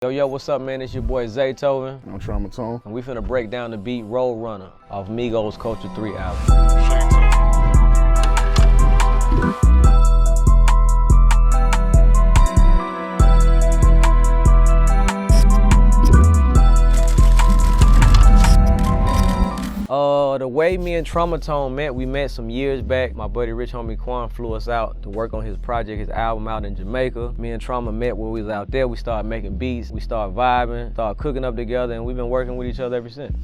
Yo, what's up, man? It's your boy Zaytoven. I'm Traumatone. And we finna break down the beat RoadRunner off Migos Culture 3 album. The way me and Traumatone met, we met some years back. My buddy Rich Homie Quan flew us out to work on his project, his album out in Jamaica. Me and Trauma met when we was out there. We started making beats, we started vibing, started cooking up together, and we've been working with each other ever since.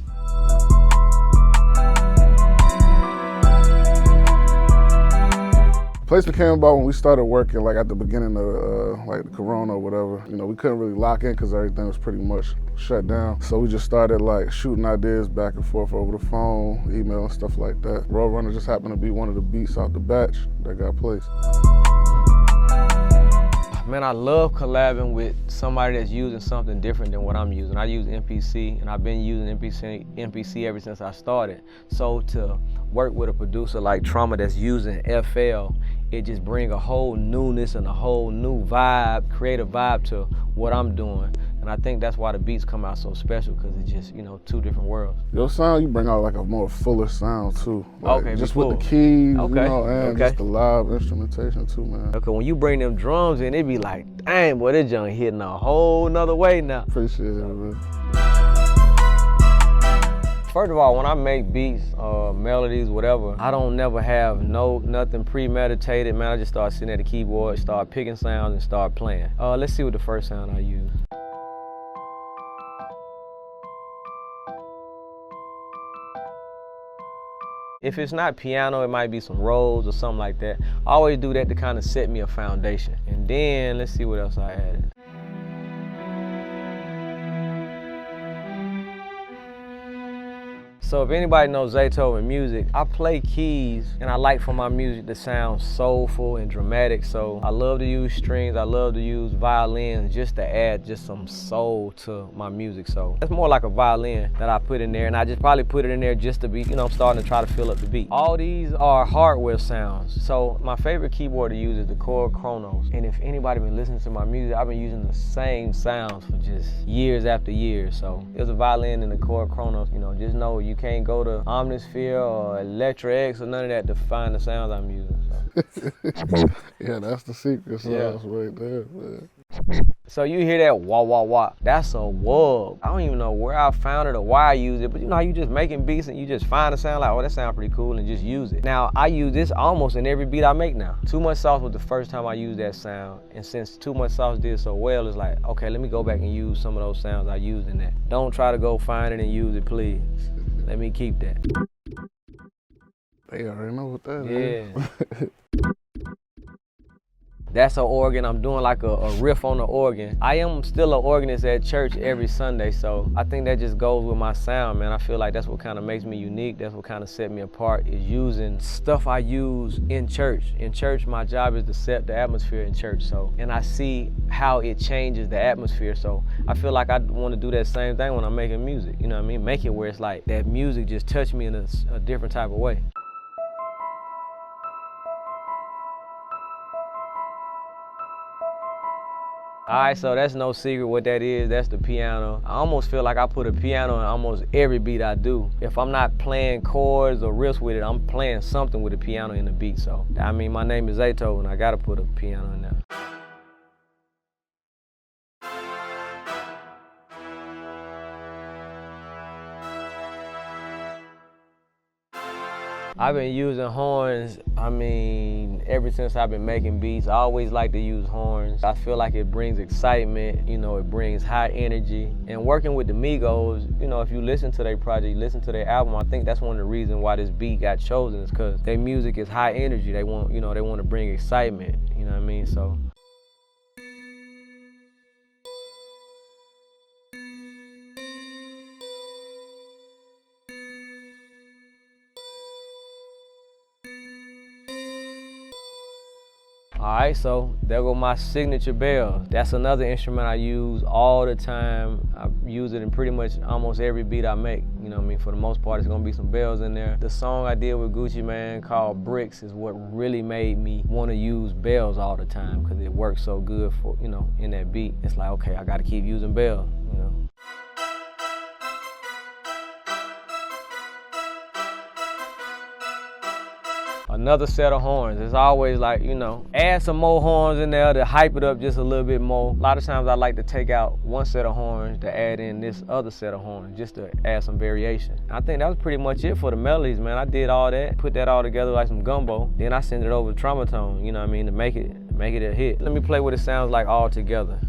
Placement came about when we started working, like at the beginning of like the Corona or whatever. You know, we couldn't really lock in because everything was pretty much shut down. So we just started like shooting ideas back and forth over the phone, email and stuff like that. RoadRunner just happened to be one of the beats out the batch that got placed. Man, I love collabing with somebody that's using something different than what I'm using. I use MPC, and I've been using MPC ever since I started. So to work with a producer like Trauma that's using FL, it just brings a whole newness and a whole new vibe, creative vibe to what I'm doing. And I think that's why the beats come out so special, because it's just, you know, two different worlds. Your sound, you bring out like a more fuller sound too. Like, okay, just cool. with the keys, okay. You know, and just the live instrumentation too, man. Okay, when you bring them drums in, it be like, dang, boy, this junk hitting a whole nother way now. Appreciate it, man. First of all, when I make beats, melodies, whatever, I don't never have nothing premeditated, man. I just start sitting at the keyboard, start picking sounds, and start playing. Let's see what the first sound I use. If it's not piano, it might be some rolls or something like that. I always do that to kind of set me a foundation. And then, let's see what else I added. So if anybody knows Zaytoven music, I play keys, and I like for my music to sound soulful and dramatic. So I love to use strings, I love to use violins just to add just some soul to my music. So it's more like a violin that I put in there, and I just probably put it in there just to be, you know, I'm starting to try to fill up the beat. All these are hardware sounds. So my favorite keyboard to use is the Korg Kronos. And if anybody been listening to my music, I've been using the same sounds for just years after years. So there's a violin in the Korg Kronos, you know, just know you can't go to Omnisphere or Electra X or none of that to find the sounds I'm using. So. Yeah, that's the secret sauce right there, man. So you hear that wah wah wah, that's a wub. I don't even know where I found it or why I use it, but you know how you just making beats and you just find a sound like, oh, that sounds pretty cool, and just use it. Now, I use this almost in every beat I make now. Too Much Sauce was the first time I used that sound, and since Too Much Sauce did so well, it's like, okay, let me go back and use some of those sounds I used in that. Don't try to go find it and use it, please. Let me keep that. They already know what that is. That's an organ. I'm doing like a riff on the organ. I am still an organist at church every Sunday, so I think that just goes with my sound, man. I feel like that's what kind of makes me unique. That's what kind of set me apart, is using stuff I use in church. In church, my job is to set the atmosphere in church, so, and I see how it changes the atmosphere, so I feel like I want to do that same thing when I'm making music. You know what I mean? Make it where it's like that music just touched me in a different type of way. All right, so that's no secret what that is. That's the piano. I almost feel like I put a piano in almost every beat I do. If I'm not playing chords or riffs with it, I'm playing something with a piano in the beat. So, I mean, my name is Zaytoven, and I gotta put a piano in there. I've been using horns, I mean, ever since I've been making beats. I always like to use horns. I feel like it brings excitement, you know, it brings high energy. And working with the Migos, you know, if you listen to their project, you listen to their album, I think that's one of the reasons why this beat got chosen, is because their music is high energy. They want, you know, they want to bring excitement, you know what I mean? So. right, so there go my signature bells. That's another instrument I use all the time. I use it in pretty much almost every beat I make. You know what I mean? For the most part, it's gonna be some bells in there. The song I did with Gucci Mane called Bricks is what really made me want to use bells all the time because it works so good for, you know, in that beat. It's like, okay, I gotta keep using bells, you know. Another set of horns. It's always like, you know, add some more horns in there to hype it up just a little bit more. A lot of times I like to take out one set of horns to add in this other set of horns just to add some variation. I think that was pretty much it for the melodies, man. I did all that, put that all together like some gumbo. Then I sent it over to Traumatone, you know what I mean, to make it a hit. Let me play what it sounds like all together.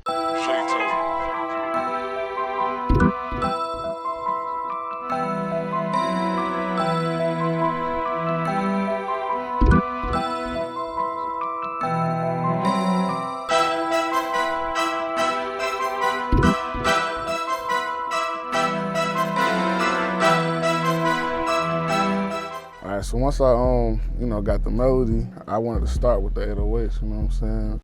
So once I, you know, got the melody, I wanted to start with the 808s, you know what I'm saying?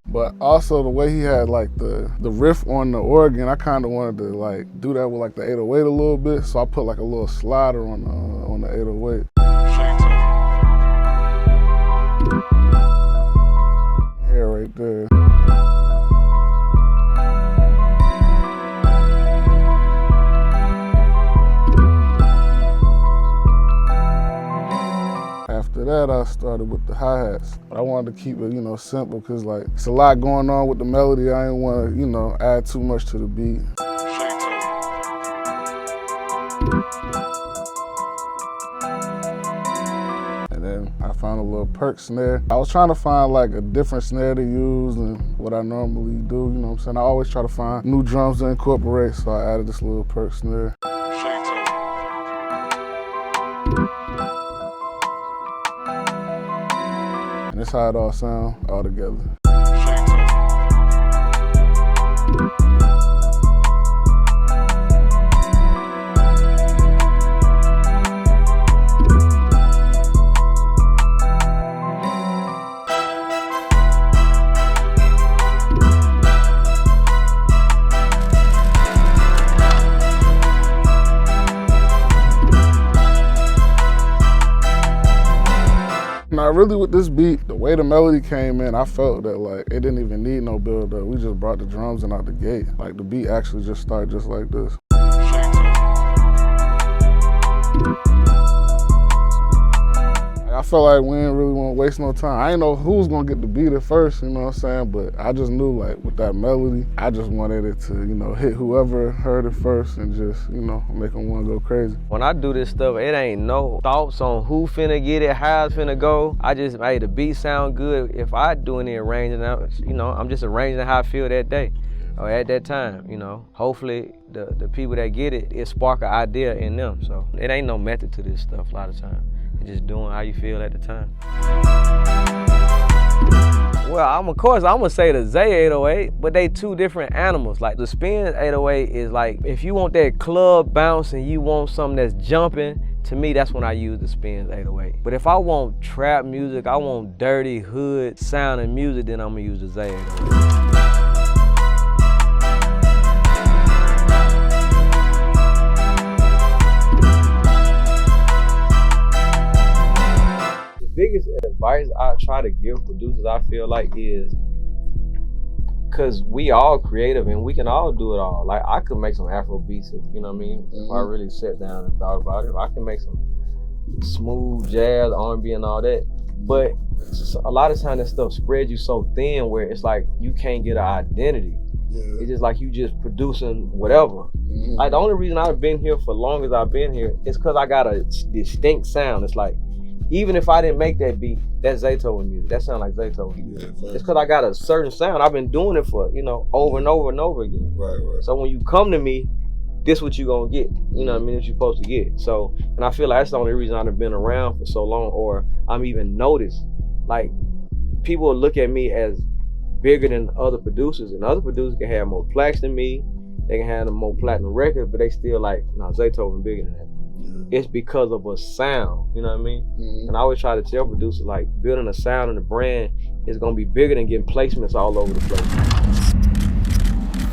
But also the way he had like the riff on the organ, I kind of wanted to like do that with like the 808 a little bit. So I put like a little slider on the 808. Here, right there. After that, I started with the hi-hats. I wanted to keep it, you know, simple because like it's a lot going on with the melody. I didn't want to, you know, add too much to the beat. And then I found a little perk snare. I was trying to find like a different snare to use than what I normally do, you know what I'm saying? I always try to find new drums to incorporate, so I added this little perk snare. And that's how it all sounds all together. Now really with this beat, the way the melody came in, I felt that like it didn't even need no build up. We just brought the drums in out the gate. Like the beat actually just started just like this. I felt like we didn't really want to waste no time. I didn't know who was gonna get the beat at first, you know what I'm saying? But I just knew like with that melody, I just wanted it to, you know, hit whoever heard it first and just, you know, make them want to go crazy. When I do this stuff, it ain't no thoughts on who finna get it, how it's finna go. I just made the beat sound good. If I do any arranging, you know, I'm just arranging how I feel that day or at that time, you know. Hopefully the people that get it, it spark an idea in them. So it ain't no method to this stuff a lot of times. Just doing how you feel at the time. Well, of course, I'm gonna say the Zay 808, but they two different animals. Like the SPINZ 808 is like, if you want that club bounce and you want something that's jumping, to me, that's when I use the SPINZ 808. But if I want trap music, I want dirty hood sounding music, then I'm gonna use the Zay 808. Biggest advice I try to give producers, I feel like, is because we all creative and we can all do it all. Like I could make some Afro beats, if you know what I mean. If I really sat down and thought about it, I can make some smooth jazz, R&B, and all that. But a lot of times that stuff spreads you so thin where it's like you can't get an identity. Yeah. It's just like you just producing whatever. Like the only reason I've been here for long as I've been here is because I got a distinct sound. It's like, even if I didn't make that beat, that's Zaytoven music. That sound like Zaytoven. Yeah, it's because I got a certain sound. I've been doing it for, you know, over and over and over again. Right. So when you come to me, this what you gonna get. You know what I mean? What you're supposed to get. So, and I feel like that's the only reason I've been around for so long, or I'm even noticed. Like, people will look at me as bigger than other producers, and other producers can have more plaques than me. They can have more platinum records, but they still like, no, Zaytoven bigger than that. it's because of a sound, you know what I mean? Mm-hmm. And I always try to tell producers, like, building a sound and a brand is gonna be bigger than getting placements all over the place.